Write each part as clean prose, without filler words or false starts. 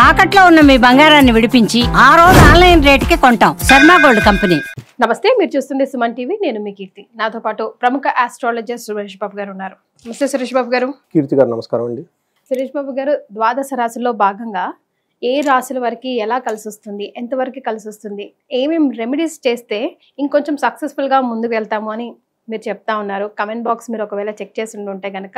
తాకట్లో ఉన్న మీ బంగారాన్ని విడిపించి ఆ రోజు ఆన్లైన్ రేటుకి కొంటాం. Sharma gold company. నమస్తే, మీరు చూస్తుంది సుమన్ టీవీ. నేను మీ కీర్తి. నాతో పాటు ప్రముఖ ఆస్ట్రాలజిస్ట్ సురేష్ బాబు గారు ఉన్నారు. నమస్తే సురేష్ బాబు గారు. కీర్తి గారు నమస్కారం అండి. సురేష్ బాబు గారు, ద్వాదశ రాశుల్లో భాగంగా ఏ రాశుల వరకు ఎలా కలిసి వస్తుంది, ఎంతవరకు కలిసి వస్తుంది, ఏమేమి రెమెడీస్ చేస్తే ఇంకొంచెం సక్సెస్ఫుల్గా ముందుకు వెళ్తాము అని మీరు చెప్తా ఉన్నారు. కమెంట్ బాక్స్ మీరు ఒకవేళ చెక్ చేసి ఉంటే కనుక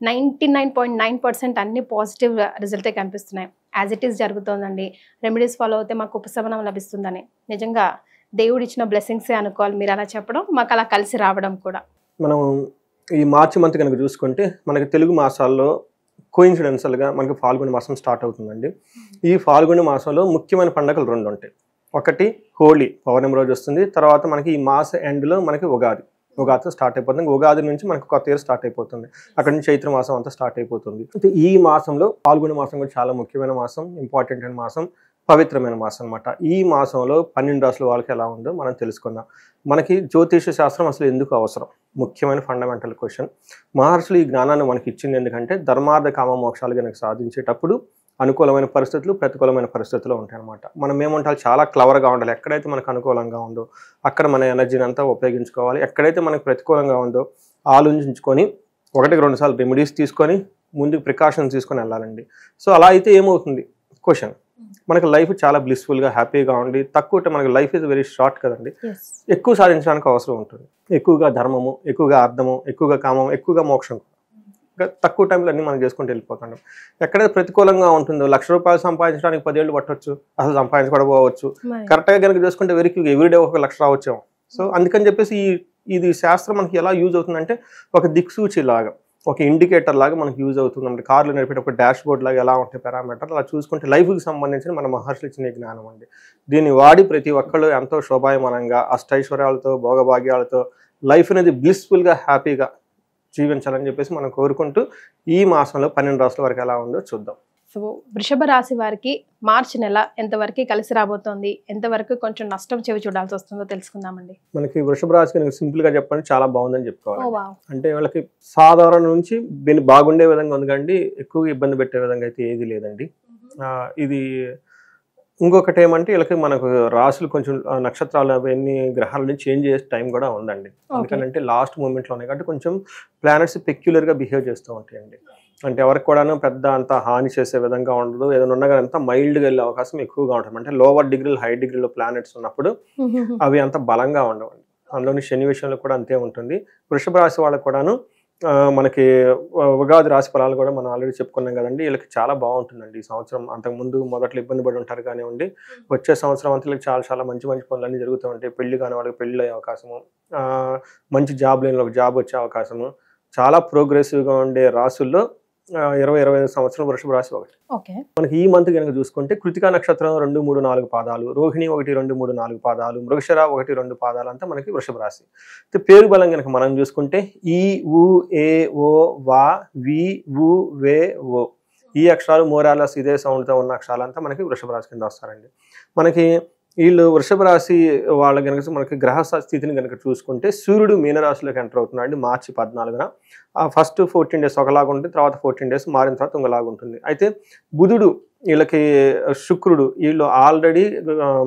99.9% అన్ని పాజిటివ్ రిజల్టే కనిపిస్తున్నాయి. యాజ్ ఇట్ ఈస్ జరుగుతుందండి. రెమెడీస్ ఫాలో అయితే మాకు ఉపశమనం లభిస్తుందని నిజంగా దేవుడు ఇచ్చిన బ్లెస్సింగ్సే అనుకోవాలి. మీరు అలా చెప్పడం, మాకు అలా కలిసి రావడం కూడా. మనం ఈ మార్చి మంత్ కనుక చూసుకుంటే మనకి తెలుగు మాసాల్లో కోయిన్సిడెన్షియల్గా మనకి ఫాల్గుణ మాసం స్టార్ట్ అవుతుందండి. ఈ ఫాల్గుణ మాసంలో ముఖ్యమైన పండుగలు రెండు ఉంటాయి. ఒకటి హోలీ పౌర్ణమి రోజు వస్తుంది. తర్వాత మనకి ఈ మాస ఎండ్లో మనకి ఉగాదితో స్టార్ట్ అయిపోతుంది. ఉగాది నుంచి మనకు కొత్త ఇయర్ స్టార్ట్ అయిపోతుంది. అక్కడ నుంచి చైత్ర మాసం అంతా స్టార్ట్ అయిపోతుంది. అయితే ఈ మాసంలో పాల్గొన మాసం కూడా చాలా ముఖ్యమైన మాసం, ఇంపార్టెంట్ అయిన మాసం, పవిత్రమైన మాసం అనమాట. ఈ మాసంలో 12 రాసుల వాళ్ళకి ఎలా ఉందో మనం తెలుసుకుందాం. మనకి జ్యోతిష శాస్త్రం అసలు ఎందుకు అవసరం? ముఖ్యమైన ఫండమెంటల్ క్వశ్చన్. మహర్షులు ఈ జ్ఞానాన్ని మనకి ఇచ్చింది ఎందుకంటే ధర్మార్థ కామ మోక్షాలు కనుక సాధించేటప్పుడు అనుకూలమైన పరిస్థితులు, ప్రతికూలమైన పరిస్థితులు ఉంటాయి అనమాట. మనం ఏమంటారు, చాలా క్లవర్గా ఉండాలి. ఎక్కడైతే మనకు అనుకూలంగా ఉందో అక్కడ మన ఎనర్జీని అంతా ఉపయోగించుకోవాలి. ఎక్కడైతే మనకు ప్రతికూలంగా ఉందో ఆలోచించుకొని 1-2 సార్లు రెమెడీస్ తీసుకొని ముందుకు ప్రికాషన్స్ తీసుకొని వెళ్ళాలండి. సో అలా అయితే ఏమవుతుంది క్వశ్చన్, మనకి లైఫ్ చాలా బ్లిస్ఫుల్గా హ్యాపీగా ఉండి తక్కువ, మనకి లైఫ్ ఇస్ వెరీ షార్ట్ కదండి. ఎక్కువ సాధించడానికి అవసరం ఉంటుంది. ఎక్కువగా ధర్మము, ఎక్కువగా అర్థము, ఎక్కువగా కామము, ఎక్కువగా మోక్షం తక్కువ టైంలో అన్నీ మనం చేసుకుంటూ వెళ్ళిపోతున్నాం. ఎక్కడైతే ప్రతికూలంగా ఉంటుందో 1,00,000 రూపాయలు సంపాదించడానికి 10 ఏళ్ళు పట్టవచ్చు, అసలు సంపాదించకపోవచ్చు. కరెక్ట్గా కనుక చూసుకుంటే వెరీ ఎవ్రీడే 1,00,000 రావచ్చాము. సో అందుకని చెప్పేసి ఇది శాస్త్రం మనకి ఎలా యూజ్ అవుతుందంటే ఒక దిక్సూచి లాగా, ఒక ఇండికేటర్ లాగా మనకు యూజ్ అవుతుంది. అంటే కార్లు నడిపేటప్పుడు డాష్ బోర్డ్ లాగా ఎలా ఉంటాయి పారామీటర్, అలా చూసుకుంటే లైఫ్కి సంబంధించిన మన మహర్షులు ఇచ్చిన జ్ఞానం అండి. దీన్ని వాడి ప్రతి ఒక్కళ్ళు ఎంతో శోభాయమానంగా అష్టైశ్వర్యాలతో భోగభాగ్యాలతో లైఫ్ అనేది బ్లిస్ఫుల్గా హ్యాపీగా జీవించాలని చెప్పేసి మనం కోరుకుంటూ ఈ మాసంలో 12 రాసుల వరకు ఎలా ఉందో చూద్దాం. సో వృషభ రాశి వారికి మార్చి నెల ఎంతవరకు కలిసి రాబోతోంది, ఎంతవరకు కొంచెం నష్టం చెవి చూడాల్సి వస్తుందో తెలుసుకుందామండి. మనకి వృషభ రాశి కనుక సింపుల్ గా చెప్పండి చాలా బాగుందని చెప్పుకోవాలి. అంటే వాళ్ళకి సాధారణ నుంచి బాగుండే విధంగా ఉంది కానీ ఎక్కువగా ఇబ్బంది పెట్టే విధంగా అయితే ఏది లేదండి. ఇది ఇంకొకటి ఏమంటే వీళ్ళకి మనకు రాసులు కొంచెం నక్షత్రాలు అవన్నీ గ్రహాలని చేంజ్ చేసే టైం కూడా ఉందండి. ఎందుకంటే లాస్ట్ మూమెంట్లోనే కాబట్టి కొంచెం ప్లానెట్స్ పెక్యులర్గా బిహేవ్ చేస్తూ ఉంటాయండి. అంటే ఎవరికి కూడాను పెద్ద అంత హాని చేసే విధంగా ఉండదు. ఏదైనా ఉన్నా కానీ అంతా మైల్డ్గా వెళ్ళే అవకాశం ఎక్కువగా ఉంటుంది. అంటే లోవర్ డిగ్రీలు హై డిగ్రీలో ప్లానెట్స్ ఉన్నప్పుడు అవి అంత బలంగా ఉండవండి. అందులోని శని విషయంలో కూడా అంతే ఉంటుంది. వృషభ రాశి వాళ్ళకు కూడాను మనకి ఉగాది రాశి ఫలాలు కూడా మనం ఆల్రెడీ చెప్పుకున్నాం కదండి. వీళ్ళకి చాలా బాగుంటుందండి ఈ సంవత్సరం. అంతకుముందు మొదట్లో ఇబ్బంది పడి ఉంటారు కానివ్వండి, వచ్చే సంవత్సరం అంతా వీళ్ళకి చాలా చాలా మంచి మంచి పనులన్నీ జరుగుతూ ఉంటాయి. పెళ్లి కాని వాళ్ళకి పెళ్లి అయ్యే అవకాశము, మంచి జాబ్ లేని వాళ్ళకి జాబ్ వచ్చే అవకాశము, చాలా ప్రోగ్రెసివ్గా ఉండే రాసుల్లో 20-25 సంవత్సరం వృషభ రాశి ఒకటి. మనకి ఈ మంత్ కనుక చూసుకుంటే కృతికా నక్షత్రం 2, 3, 4 పాదాలు, రోహిణి 1, 2, 3, 4 పాదాలు, మృగశిర 1, 2 పాదాలు అంతా మనకి వృషభ రాశి. పేరు బలం కనుక మనం చూసుకుంటే ఈ, ఊ, ఏ, ఓ, వా, వి, వు, వే, ఓ ఈ అక్షరాలు మోరాలస్ ఇదే సౌండ్తో ఉన్న అక్షరాలంతా మనకి వృషభ రాశి కింద వస్తారండి. మనకి వీళ్ళు వృషభ రాశి వాళ్ళ కనుక మనకి గ్రహ స్థితిని కనుక చూసుకుంటే సూర్యుడు మీనరాశిలోకి ఎంటర్ అవుతున్నాడు మార్చి 14న. ఫస్ట్ 14 డేస్ ఒకలాగా ఉంటుంది, తర్వాత 14 డేస్ మారిన తర్వాత ఇంకోలాగా ఉంటుంది. అయితే బుధుడు వీళ్ళకి, శుక్రుడు వీళ్ళు ఆల్రెడీ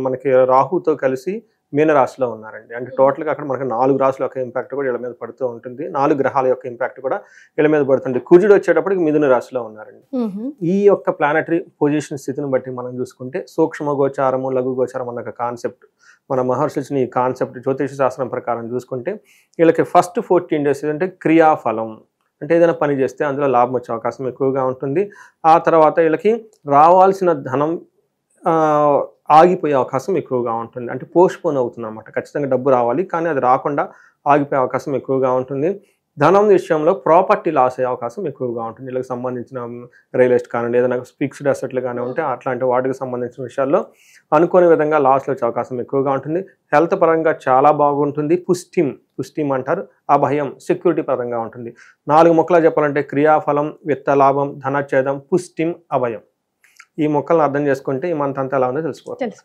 మనకి రాహుతో కలిసి మీనరాశిలో ఉన్నారండి. అంటే టోటల్గా అక్కడ మనకి 4 రాశుల యొక్క ఇంపాక్ట్ కూడా వీళ్ళ మీద పడుతూ ఉంటుంది. 4 గ్రహాల యొక్క ఇంపాక్ట్ కూడా వీళ్ళ మీద పడుతుంది. కుజుడు వచ్చేటప్పటికి మిథున రాశిలో ఉన్నారండి. ఈ యొక్క ప్లానటరీ పొజిషన్ స్థితిని బట్టి మనం చూసుకుంటే సూక్ష్మ గోచారము, లఘు గోచారం అన్న కాన్సెప్ట్ మన మహర్షులు ఈ కాన్సెప్ట్ జ్యోతిష శాస్త్రం ప్రకారం చూసుకుంటే వీళ్ళకి ఫస్ట్ 14 డేస్ అంటే క్రియాఫలం, అంటే ఏదైనా పని చేస్తే అందులో లాభం వచ్చే అవకాశం ఎక్కువగా ఉంటుంది. ఆ తర్వాత వీళ్ళకి రావాల్సిన ధనం ఆగిపోయే అవకాశం ఎక్కువగా ఉంటుంది. అంటే పోస్ట్పోన్ అవుతుంది అన్నమాట. ఖచ్చితంగా డబ్బు రావాలి కానీ అది రాకుండా ఆగిపోయే అవకాశం ఎక్కువగా ఉంటుంది. ధనం విషయంలో ప్రాపర్టీ లాస్ అయ్యే అవకాశం ఎక్కువగా ఉంటుంది. వీళ్ళకి సంబంధించిన రియల్ ఎస్టేట్ కానివ్వండి, ఏదైనా ఫిక్స్డ్ అసెట్లు కానీ ఉంటే అట్లాంటి వాటికి సంబంధించిన విషయాల్లో అనుకోని విధంగా లాస్లు వచ్చే అవకాశం ఎక్కువగా ఉంటుంది. హెల్త్ పరంగా చాలా బాగుంటుంది. పుష్టిం అంటారు, అభయం, సెక్యూరిటీ పరంగా ఉంటుంది. 4 ముక్కలా చెప్పాలంటే క్రియాఫలం, విత్త లాభం, ధనఛేదం, పుష్టిం, అభయం. ఈ మొక్కలను అర్థం చేసుకుంటే ఈ మంత్ అంతా ఎలా ఉందో తెలిసిపోతుంది.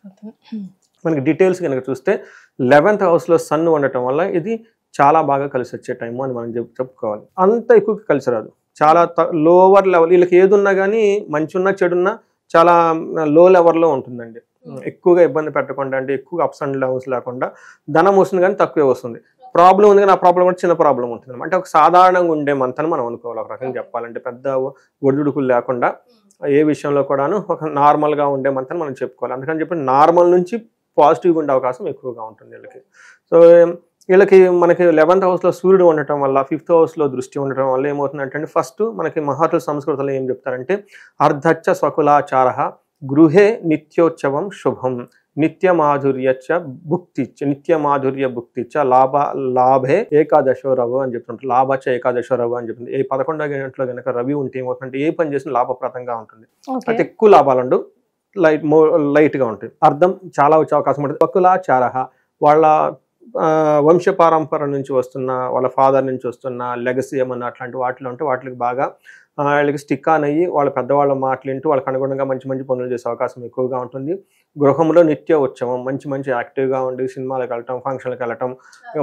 మనకి డీటెయిల్స్ కనుక చూస్తే 11th హౌస్లో సన్ ఉండటం వల్ల ఇది చాలా బాగా కలిసి వచ్చే టైము అని మనం చెప్పుకోవాలి. అంత ఎక్కువగా కలిసి రాదు, చాలా లోవర్ లెవెల్. వీళ్ళకి ఏది ఉన్నా కానీ మంచి ఉన్నా చెడున్నా చాలా లో లెవెల్లో ఉంటుందండి. ఎక్కువగా ఇబ్బంది పెట్టకుండా, అంటే ఎక్కువగా అప్స్ అండ్ డౌన్స్ లేకుండా ధనం వస్తుంది కానీ తక్కువే వస్తుంది. ప్రాబ్లం ఉంది కానీ ఆ ప్రాబ్లం కూడా చిన్న ప్రాబ్లం ఉంటుంది. అంటే ఒక సాధారణంగా ఉండే మంత్ అని మనం అనుకోవాలి. ఒక రకంగా చెప్పాలంటే పెద్ద ఒడిదుడుకులు లేకుండా ఏ విషయంలో కూడాను ఒక నార్మల్గా ఉండే మంత్ అని మనం చెప్పుకోవాలి. అందుకని చెప్పి నార్మల్ నుంచి పాజిటివ్గా ఉండే అవకాశం ఎక్కువగా ఉంటుంది వీళ్ళకి. సో వీళ్ళకి మనకి 11th హౌస్లో సూర్యుడు ఉండటం వల్ల, 5th హౌస్లో దృష్టి ఉండటం వల్ల ఏమవుతుందంటే ఫస్ట్ మనకి మహర్షుల సంస్కృతిలో ఏం చెప్తారంటే అర్ధచ్చ స్వకులాచార గృహే నిత్యోత్సవం శుభం నిత్యమాధుర్యచ్చ భుక్తిచ్చ నిత్యమాధుర్య భుక్తిచ్చ లాభే ఏకాదశో రవు అని చెప్తుంటారు. లాభచ్చ ఏకాదశో రవు అని చెప్తుంది. 11వ గంటలో కనుక రవి ఉంటే ఏమవుతుందంటే ఏ పని చేసినా లాభప్రదంగా ఉంటుంది. అయితే ఎక్కువ లాభాలు లైట్గా ఉంటాయి. అర్థం చాలా వచ్చే అవకాశం ఉంటుంది. స్వకులాచార వాళ్ళ వంశపారంపర నుంచి వస్తున్న, వాళ్ళ ఫాదర్ నుంచి వస్తున్న లెగసీ ఏమన్నా అట్లాంటి వాటిలో ఉంటే వాటికి బాగా వాళ్ళకి స్టిక్ ఆన్ అయ్యి వాళ్ళ పెద్దవాళ్ళ మాటలు వింటూ వాళ్ళకి అనుగుణంగా మంచి మంచి పనులు చేసే అవకాశం ఎక్కువగా ఉంటుంది. గృహంలో నిత్య ఉత్సవం, మంచి మంచి యాక్టివ్గా ఉండి సినిమాలకు వెళ్ళటం, ఫంక్షన్లకు వెళ్ళటం,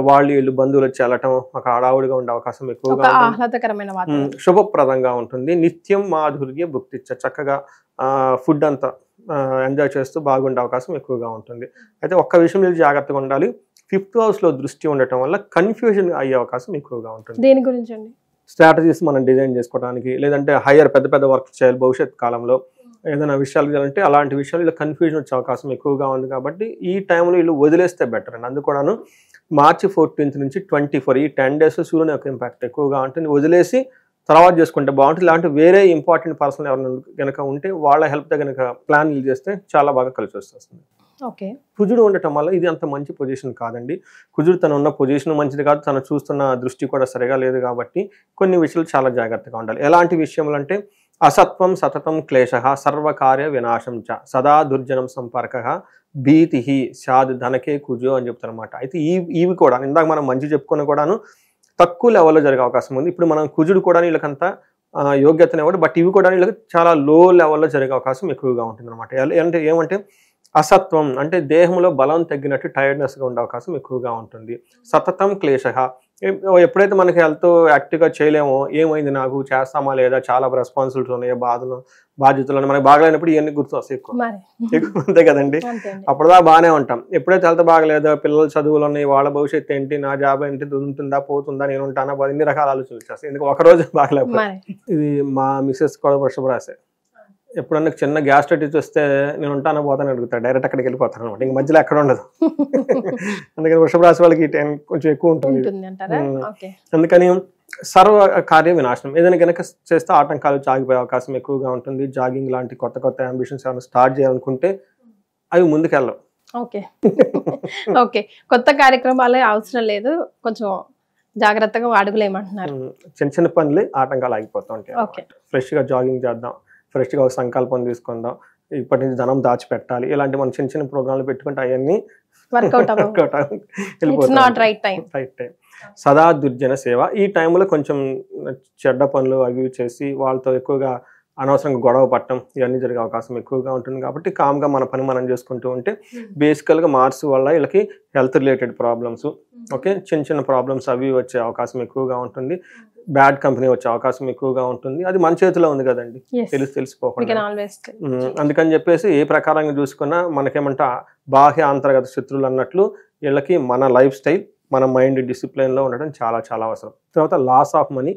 వాళ్ళు వీళ్ళు బంధువులు వచ్చి వెళ్ళటం, ఒక హడావుడిగా ఉండే అవకాశం ఎక్కువగా ఉంటుంది. శుభప్రదంగా ఉంటుంది. నిత్యం మాధుర్య భుక్తిచ్చ చక్కగా ఫుడ్ అంతా ఎంజాయ్ చేస్తూ బాగుండే అవకాశం ఎక్కువగా ఉంటుంది. అయితే ఒక్క విషయం మీద జాగ్రత్తగా ఉండాలి. 5th హౌస్లో దృష్టి ఉండటం వల్ల కన్ఫ్యూజన్ అయ్యే అవకాశం ఎక్కువగా ఉంటుంది. దేని గురించి అండి? స్ట్రాటజీస్ మనం డిజైన్ చేసుకోవడానికి, లేదంటే పెద్ద పెద్ద వర్క్ చేయాలి భవిష్యత్ కాలంలో, ఏదైనా విషయాలు చేయాలంటే అలాంటి విషయాలు ఇలా కన్ఫ్యూజన్ వచ్చే అవకాశం ఎక్కువగా ఉంది. కాబట్టి ఈ టైంలో వీళ్ళు వదిలేస్తే బెటర్ అండి. అందుకూడాను March 14th నుంచి 24 ఈ 10 days సూర్యుని యొక్క ఇంపాక్ట్ ఎక్కువగా ఉంటుంది. వదిలేసి తర్వాత చేసుకుంటే బాగుంటుంది. లేదంటే వేరే ఇంపార్టెంట్ పర్సన్ ఎవరైనా కనుక ఉంటే వాళ్ళ హెల్ప్తో కనుక ప్లాన్లు చేస్తే చాలా బాగా కలిసి వస్తుంది. కుజుడు ఉండటం వల్ల ఇది అంత మంచి పొజిషన్ కాదండి. కుజుడు తను ఉన్న పొజిషన్ మంచిది కాదు, తను చూస్తున్న దృష్టి కూడా సరిగా లేదు. కాబట్టి కొన్ని విషయాలు చాలా జాగ్రత్తగా ఉండాలి. ఎలాంటి విషయములు అంటే అసత్వం సతతం క్లేశ సర్వకార్య వినాశం చ సదా దుర్జనం సంపర్క భీతి సాధు ధనకే కుజు అని చెప్తారు అనమాట. అయితే ఇవి కూడా ఇందాక మనం మంచి చెప్పుకున్న కూడాను తక్కువ లెవెల్లో జరిగే అవకాశం ఉంది. ఇప్పుడు మనం కుజుడు కూడా వీళ్ళకంతా యోగ్యతనేవాడు, బట్ ఇవి కూడా వీళ్ళకి చాలా లో లెవెల్లో జరిగే అవకాశం ఎక్కువగా ఉంటుంది అనమాట. అంటే ఏమంటే అసత్వం అంటే దేహంలో బలం తగ్గినట్టు టైర్డ్నెస్గా ఉండే అవకాశం ఎక్కువగా ఉంటుంది. సతతం క్లేశ ఎప్పుడైతే మనకి హెల్త్ యాక్టివ్గా చేయలేమో, ఏమైంది నాకు, చేస్తామా లేదా, చాలా రెస్పాన్సిబిలిటీస్ ఉన్నాయి, బాధ్యతలు మనకి బాగలేనప్పుడు ఇవన్నీ గుర్తు వస్తాయి ఎక్కువ అంతే కదండి. అప్పుడుదా బాగానే ఉంటాం. ఎప్పుడైతే హెల్త్ బాగలేదో, పిల్లల చదువులు ఉన్నాయి, వాళ్ళ భవిష్యత్తు ఏంటి, నా జాబ్ ఏంటి, ఉంటుందా పోతుందా, నేను ఉంటానా, ఇన్ని రకాల ఆలోచనలు వచ్చేస్తాయి. ఎందుకు ఒకరోజు బాగలేకపోతే. ఇది మా మిసెస్ కూడా వృషభ రాశి. ఎప్పుడన్నా చిన్న గ్యాస్ట్రైటిస్ వస్తే నేను ఉంటానో పోతాను అడుగుతాను, డైరెక్ట్ అక్కడికి వెళ్ళిపోతాను అనమాట. ఇంక మధ్యలో ఎక్కడ ఉండదు. అందుకని వృషభ రాశి వాళ్ళకి కొంచెం ఎక్కువ ఉంటుంది. అందుకని సర్వ కార్య వినాశనం ఏదైనా కనుక చేస్తే ఆటంకాలు ఆగిపోయే అవకాశం ఎక్కువగా ఉంటుంది. జాగింగ్ లాంటి కొత్త కొత్త అంబిషన్స్ ఏమైనా స్టార్ట్ చేయాలనుకుంటే అవి ముందుకెళ్ళవు. కొత్త కార్యక్రమాలే అవసరం లేదు, కొంచెం జాగ్రత్తగా అడుగులేమంటున్నారు. చిన్న చిన్న పనులు ఆటంకాలు ఆగిపోతూ ఉంటాయి. ఫ్రెష్ గా జాగింగ్ చేద్దాం, ఫ్రెష్గా ఒక సంకల్పం తీసుకుందాం, ఇప్పటి నుంచి ధనం దాచిపెట్టాలి, ఇలాంటి మనం చిన్న చిన్న ప్రోగ్రాంలు పెట్టుకుంటే అవన్నీ రైట్ టైం. సదా దుర్జన సేవ ఈ టైంలో కొంచెం చెడ్డ పనులు అవి చేసి వాళ్ళతో ఎక్కువగా అనవసరంగా గొడవ పట్టడం ఇవన్నీ జరిగే అవకాశం ఎక్కువగా ఉంటుంది. కాబట్టి కామ్గా మన పని మనం చేసుకుంటూ ఉంటే బేసికల్గా మార్స్ వల్ల వీళ్ళకి హెల్త్ రిలేటెడ్ ప్రాబ్లమ్స్, చిన్న చిన్న ప్రాబ్లమ్స్ అవి వచ్చే అవకాశం ఎక్కువగా ఉంటుంది. బ్యాడ్ కంపెనీ వచ్చే అవకాశం ఎక్కువగా ఉంటుంది. అది మన చేతిలో ఉంది కదండి, తెలిసిపోకుండా. అందుకని చెప్పేసి ఏ ప్రకారంగా చూసుకున్నా మనకేమంటా బాహ్య అంతర్గత శత్రువులు అన్నట్లు వీళ్ళకి మన లైఫ్ స్టైల్, మన మైండ్ డిసిప్లిన్లో ఉండడం చాలా చాలా అవసరం. తర్వాత లాస్ ఆఫ్ మనీ,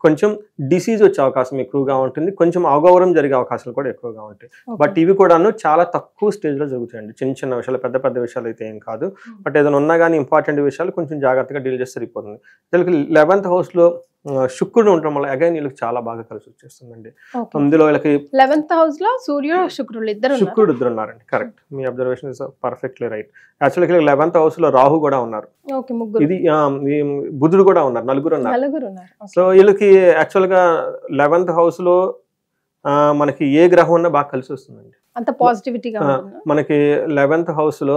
కొంచెం డిసీజ్ వచ్చే అవకాశం ఎక్కువగా ఉంటుంది, కొంచెం అగౌరవం జరిగే అవకాశాలు కూడా ఎక్కువగా ఉంటాయి. బట్ ఇవి కూడాను చాలా తక్కువ స్టేజ్లో జరుగుతాయండి. చిన్న చిన్న విషయాలు, పెద్ద పెద్ద విషయాలు అయితే ఏం కాదు. బట్ ఏదైనా ఉన్నా కానీ ఇంపార్టెంట్ విషయాలు కొంచెం జాగ్రత్తగా డీల్ చేస్తే సరిపోతుంది. వీళ్ళకి 11th హౌస్లో శుక్రుడు ఉండడం వల్ల అగైన్ వీళ్ళకి చాలా బాగా కలిసి వచ్చేస్తుందండి. అందులో వీళ్ళకి 11th హౌస్ లో సూర్యుడు శుక్రుడు ఇద్దరు ఉన్నారండి. Correct, me observation is perfectly right. యాక్చువల్గా 11th హౌస్ లో రాహు కూడా ఉన్నారు, ఇది బుధుడు కూడా ఉన్నారు, నలుగురు ఉన్నారు. సో వీళ్ళకి యాక్చువల్గా 11th హౌస్ లో మనకి ఏ గ్రహం ఉన్నా బాగా కలిసి వస్తుందండి. అంత పాజిటివిటీగా మనకి 11th హౌస్ లో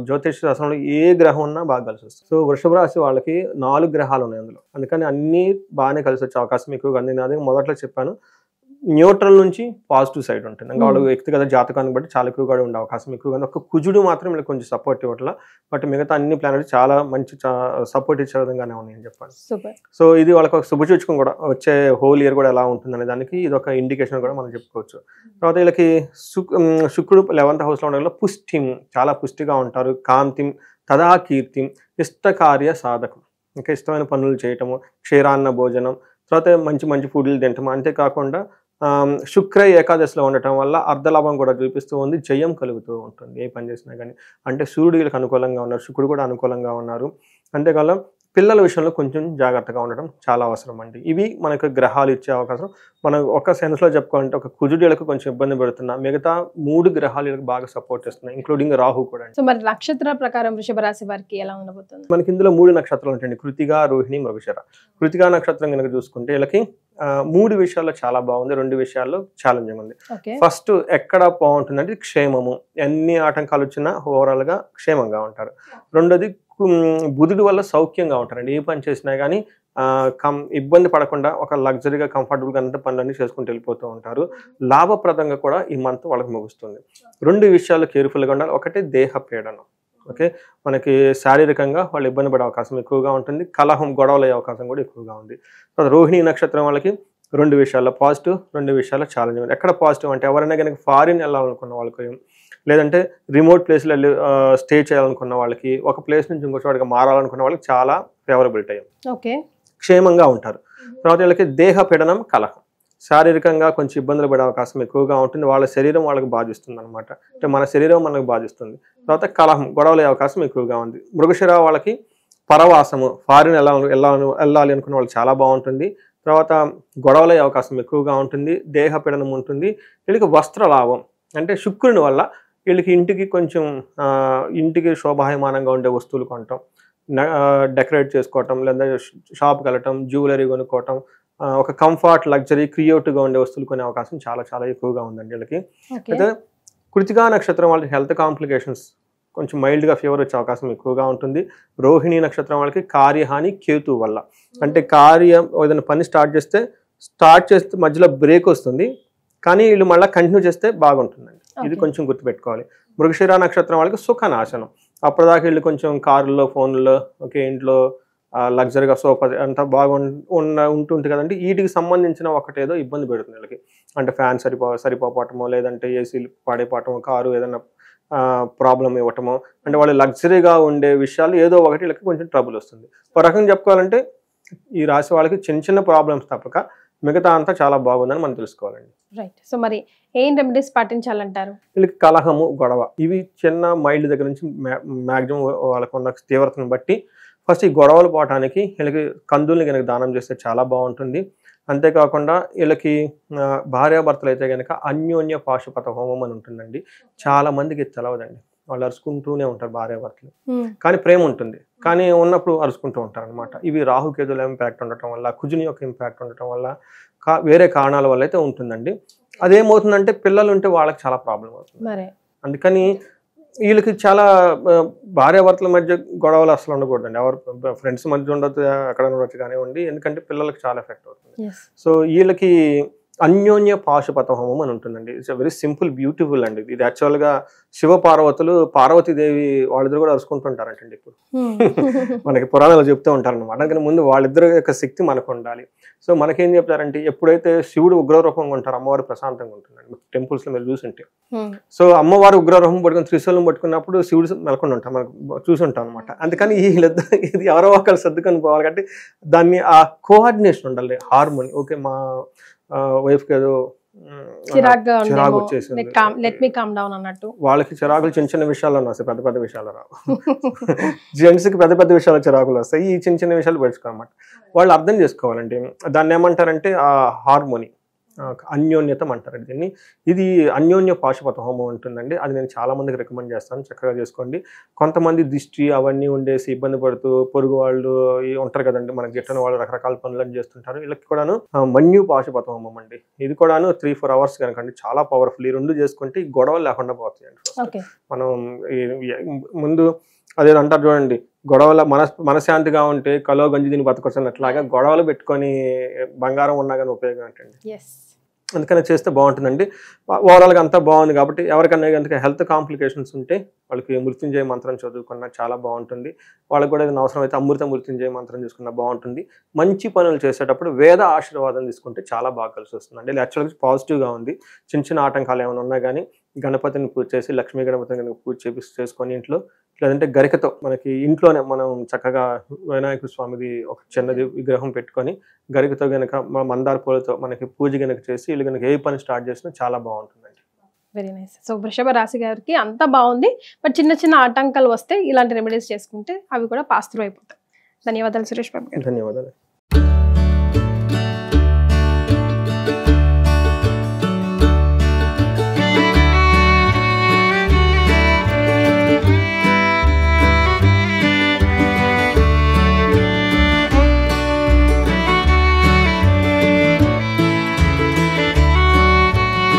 జ్యోతిష్ శాస్త్రంలో ఏ గ్రహం ఉన్నా బాగా కలిసి వస్తుంది. సో వృషభ రాశి వాళ్ళకి 4 గ్రహాలు ఉన్నాయి అందులో, అందుకని అన్ని బాగానే కలిసి వచ్చే అవకాశం ఎక్కువగా ఉంది. అదే మొదట్లో చెప్పాను, న్యూట్రల్ నుంచి పాజిటివ్ సైడ్ ఉంటుంది. ఇంకా వాళ్ళ వ్యక్తిగత జాతకాన్ని బట్టి చాలా ఎక్కువగా ఉండే అవకాశం ఎక్కువగా ఉంది. ఒక కుజుడు మాత్రం వీళ్ళకి కొంచెం సపోర్ట్ ఇవ్వట్ల, బట్ మిగతా అన్ని ప్లానెట్స్ చాలా మంచి సపోర్ట్ ఇచ్చే విధంగానే ఉన్నాయని చెప్పాలి. సూపర్. సో ఇది వాళ్ళకి ఒక శుభసూచకం కూడా, వచ్చే హోల్ ఇయర్ కూడా ఎలా ఉంటుందనే దానికి ఇది ఒక ఇండికేషన్ కూడా మనం చెప్పుకోవచ్చు. తర్వాత వీళ్ళకి శుక్రుడు 11th హౌస్లో ఉండడంలో పుష్టిం, చాలా పుష్టిగా ఉంటారు. కాంతిం తదా కీర్తిం, ఇష్టకార్య సాధకం, ఇంకా ఇష్టమైన పనులు చేయటము, క్షీరాన్న భోజనం, తర్వాత మంచి మంచి ఫుడ్లు తింటాము. అంతేకాకుండా శుక్ర ఏకాదశిలో ఉండటం వల్ల అర్ధలాభం కూడా చూపిస్తూ ఉంది, జయం కలుగుతూ ఉంటుంది ఏ పని చేసినా కానీ. అంటే సూర్యుడు వీళ్ళకి అనుకూలంగా ఉన్నారు, శుక్రుడు కూడా అనుకూలంగా ఉన్నారు. అంతేకాలం పిల్లల విషయంలో కొంచెం జాగ్రత్తగా ఉండడం చాలా అవసరం అండి. ఇవి మనకు గ్రహాలు ఇచ్చే అవకాశం. మనం ఒక సెన్స్లో చెప్పుకోవాలంటే ఒక కుజుడులకు కొంచెం ఇబ్బంది పెడుతున్నా, మిగతా 3 గ్రహాలు వీళ్ళకి బాగా సపోర్ట్ ఇస్తున్నాయి, ఇంక్లూడింగ్ రాహు కూడా. సో మరి నక్షత్ర ప్రకారం వృషభ రాశి వారికి ఎలా ఉండబోతుంది? మనకి ఇందులో 3 నక్షత్రాలు ఉంటాయండి, కృతిక, రోహిణి, మృగశిర. కృతికా నక్షత్రం కనుక చూసుకుంటే వీళ్ళకి 3 విషయాల్లో చాలా బాగుంది, 2 విషయాల్లో ఛాలెంజింగ్ ఉంది. ఫస్ట్ ఎక్కడ బాగుంటుందంటే క్షేమము, ఎన్ని ఆటంకాలు వచ్చినా ఓవరాల్ గా క్షేమంగా ఉంటారు. రెండోది బుధుడి వల్ల సౌఖ్యంగా ఉంటారండి, ఏ పని చేసినా కానీ ఇబ్బంది పడకుండా ఒక లగ్జరీగా కంఫర్టబుల్గా అంత పనులన్నీ చేసుకుంటూ వెళ్ళిపోతూ ఉంటారు. లాభప్రదంగా కూడా ఈ మంత్ వాళ్ళకి ముగుస్తుంది. 2 విషయాలు కేర్ఫుల్గా ఉండాలి. ఒకటి దేహ పీడనం, ఓకే, మనకి శారీరకంగా వాళ్ళు ఇబ్బంది పడే అవకాశం ఎక్కువగా ఉంటుంది. కలహం, గొడవలు అయ్యే అవకాశం కూడా ఎక్కువగా ఉంది. తర్వాత రోహిణి నక్షత్రం వాళ్ళకి 2 విషయాల్లో పాజిటివ్, 2 విషయాల్లో ఛాలెంజ్. ఎక్కడ పాజిటివ్ అంటే ఎవరైనా కనుక ఫారిన్ వెళ్ళాలనుకున్న వాళ్ళకి, లేదంటే రిమోట్ ప్లేస్లో వెళ్ళి స్టే చేయాలనుకున్న వాళ్ళకి, ఒక ప్లేస్ నుంచి ఇంకో చోటుగా మారాలనుకున్న వాళ్ళకి చాలా ఫేవరబుల్ టైం, ఓకే, క్షేమంగా ఉంటారు. తర్వాత వీళ్ళకి దేహ పీడనం, కలహం, శారీరకంగా కొంచెం ఇబ్బందులు పడే అవకాశం ఎక్కువగా ఉంటుంది. వాళ్ళ శరీరం వాళ్ళకి బాధిస్తుంది అనమాట, అంటే మన శరీరం మనకు బాధిస్తుంది. తర్వాత కలహం, గొడవలే అవకాశం ఎక్కువగా ఉంది. మృగశిర వాళ్ళకి పరవాసము, ఫారిన్ వెళ్ళాలి అనుకున్న వాళ్ళు చాలా బాగుంటుంది. తర్వాత గొడవలే అవకాశం ఎక్కువగా ఉంటుంది, దేహ పీడనం ఉంటుంది. వీళ్ళకి వస్త్ర లాభం, అంటే శుక్రుని వల్ల వీళ్ళకి ఇంటికి కొంచెం ఇంటికి శోభాయమానంగా ఉండే వస్తువులు కొనటం, డెకరేట్ చేసుకోవటం, లేదా షాప్కి వెళ్ళటం, జ్యువెలరీ కొనుక్కోవటం, ఒక కంఫర్ట్, లగ్జరీ, క్రియేటివ్గా ఉండే వస్తువులు కొనే అవకాశం చాలా చాలా ఎక్కువగా ఉందండి వీళ్ళకి. అయితే కృతికా నక్షత్రం వాళ్ళకి హెల్త్ కాంప్లికేషన్స్, కొంచెం మైల్డ్గా ఫీవర్ వచ్చే అవకాశం ఎక్కువగా ఉంటుంది. రోహిణి నక్షత్రం వాళ్ళకి కార్యహాని కేతు వల్ల, అంటే ఏదైనా పని స్టార్ట్ చేస్తే మధ్యలో బ్రేక్ వస్తుంది, కానీ వీళ్ళు మళ్ళీ కంటిన్యూ చేస్తే బాగుంటుందండి. ఇది కొంచెం గుర్తుపెట్టుకోవాలి. మృగశిర నక్షత్రం వాళ్ళకి సుఖనాశనం, అప్పటిదాకా వీళ్ళు కొంచెం కారుల్లో, ఫోన్లో, ఓకే, ఇంట్లో లగ్జరీగా సోఫా అంతా ఉంటుంది కదండి. వీటికి సంబంధించిన ఒకటేదో ఇబ్బంది పెడుతుంది వీళ్ళకి, అంటే ఫ్యాన్ సరిపోవటమో, లేదంటే ఏసీలు పాడైపోవటమో, కారు ఏదైనా ప్రాబ్లం ఇవ్వటమో, అంటే వాళ్ళు లగ్జరీగా ఉండే విషయాలు ఏదో ఒకటి వీళ్ళకి కొంచెం ట్రబుల్ వస్తుంది. ఒక రకంగా చెప్పుకోవాలంటే ఈ రాశి వాళ్ళకి చిన్న చిన్న ప్రాబ్లమ్స్ తప్పక మిగతా అంతా చాలా బాగుందని మనం తెలుసుకోవాలండి. రైట్. సో మరి ఏం రెమెడీస్ పాటించాలంటారు? వీళ్ళకి కలహము, గొడవ ఇవి చిన్న మైల్డ్ దగ్గర నుంచి మ్యాక్సిమం వాళ్ళకు ఉన్న తీవ్రతను బట్టి ఫస్ట్ ఈ గొడవలు పోవటానికి వీళ్ళకి కందుల్ని కనుక దానం చేస్తే చాలా బాగుంటుంది. అంతేకాకుండా వీళ్ళకి భార్యాభర్తలు అయితే కనుక అన్యోన్య పాశుపత హోమం అని ఉంటుందండి. చాలా మందికి తెలవదండి, వాళ్ళు అరుచుకుంటూనే ఉంటారు భార్యాభర్తలు, కానీ ప్రేమ ఉంటుంది, కానీ ఉన్నప్పుడు అరుచుకుంటూ ఉంటారు అనమాట. ఇవి రాహుకేతుల ఇంపాక్ట్ ఉండటం వల్ల, కుజుని యొక్క ఇంపాక్ట్ ఉండటం వల్ల, వేరే కారణాల వల్ల అయితే ఉంటుందండి. అదేమవుతుందంటే పిల్లలు ఉంటే వాళ్ళకి చాలా ప్రాబ్లం అవుతుంది. అందుకని వీళ్ళకి చాలా భార్యాభర్తల మధ్య గొడవలు అసలు ఉండకూడదండి. ఎవరు ఫ్రెండ్స్ మధ్య ఉండొచ్చు, ఎక్కడ ఉండొచ్చు కానివ్వండి, ఎందుకంటే పిల్లలకి చాలా ఎఫెక్ట్ అవుతుంది. సో వీళ్ళకి అన్యోన్య పాశుపత హోమం అని ఉంటుందండి. ఇట్స్ వెరీ సింపుల్, బ్యూటిఫుల్ అండి. ఇది యాక్చువల్గా శివ పార్వతులు, పార్వతీదేవి వాళ్ళిద్దరు కూడా అరుచుకుంటుంటారంటండి ఇప్పుడు మనకి పురాణాలు చెప్తూ ఉంటారు అనమాట. అందుకని ముందు వాళ్ళిద్దరు యొక్క శక్తి మనకు ఉండాలి. సో మనకేం చెప్తారంటే ఎప్పుడైతే శివుడు ఉగ్రరూపంగా ఉంటారో అమ్మవారు ప్రశాంతంగా ఉంటుందండి. టెంపుల్స్ లో మీరు చూసుంటే, సో అమ్మవారు ఉగ్రరూపం పట్టుకుని త్రిశూలం పట్టుకున్నప్పుడు శివుడు మెలకుండా ఉంటాం, మనకు చూసుంటాం అనమాట. అందుకని వీళ్ళిద్దరు ఇది ఎవరో ఒకరు సర్దుకొని పోవాలి కాబట్టి దాన్ని ఆ కోఆర్డినేషన్ ఉండాలి, హార్మోని. ఓకే, మా వైఫ్కి ఏదో చిరాకు వచ్చేసింది, వాళ్ళకి చిరాకులు చిన్న చిన్న విషయాల్లో వస్తాయి, పెద్ద పెద్ద విషయాలు రావు. జెంట్స్కి పెద్ద పెద్ద విషయాలు చిరాకులు వస్తాయి, ఈ చిన్న చిన్న విషయాలు పెట్టుకోనమాట. వాళ్ళు అర్థం చేసుకోవాలండి. దాన్ని ఏమంటారంటే ఆ హార్మోని, అన్యోన్యతం అంటారు దీన్ని. ఇది అన్యోన్య పాశుపత హోమం ఉంటుందండి. అది నేను చాలా మందికి రికమెండ్ చేస్తాను, చక్కగా చేసుకోండి. కొంతమంది దిష్టి అవన్నీ ఉండేసి ఇబ్బంది పడుతూ పొరుగు వాళ్ళు ఉంటారు కదండి, మనకి గిట్టని వాళ్ళు రకరకాల పనులను చేస్తుంటారు. వీళ్ళకి కూడాను మన్యు పాశుపత హోమం అండి. ఇది కూడాను 3-4 అవర్స్ కనుకండి, చాలా పవర్ఫుల్. ఈ 2 చేసుకుంటే ఈ గొడవలు లేకుండా పోతాయండి. మనం ముందు అదేదో అంటారు చూడండి, గొడవల మనశాంతిగా ఉంటే కలో గంజి దీన్ని బతకొచ్చినట్లాగా గొడవలు పెట్టుకొని బంగారం ఉన్నా కానీ ఉపయోగం ఏంటండి. అందుకని చేస్తే బాగుంటుందండి. ఓవరాల్గా అంతా బాగుంది కాబట్టి ఎవరికన్నా కనుక హెల్త్ కాంప్లికేషన్స్ ఉంటే వాళ్ళకి మృత్యుంజయ మంత్రం చదువుకున్నా చాలా బాగుంటుంది. వాళ్ళకి కూడా ఏదైనా అవసరం అయితే అమృత మృత్యుంజయ మంత్రం తీసుకున్నా బాగుంటుంది. మంచి పనులు చేసేటప్పుడు వేద ఆశీర్వాదం తీసుకుంటే చాలా బాగా కలిసి వస్తుందండి. ఇది యాక్చువల్గా పాజిటివ్గా ఉంది. చిన్న చిన్న ఆటంకాలు ఏమైనా ఉన్నా కానీ గణపతిని పూజ చేసి లక్ష్మీ గణపతిని కనుక పూజ చేసుకొని ఇంట్లో, లేదంటే గరికతో మనకి ఇంట్లోనే మనం చక్కగా వినాయక స్వామిది ఒక చిన్నది విగ్రహం పెట్టుకొని గరికతో గనక మందార పూలతో మనకి పూజ గనక చేసి వీళ్ళు కనుక ఏ పని స్టార్ట్ చేసినా చాలా బాగుంటుందండి. Very nice. సో వృషభ రాశి గారికి అంతా బాగుంది, బట్ చిన్న చిన్న ఆటంకాలు వస్తే ఇలాంటి రెమెడీస్ చేసుకుంటే అవి కూడా పాస్ త్రూ అయిపోతాయి. ధన్యవాదాలు సురేష్ బాబు గారు. ధన్యవాదాలు.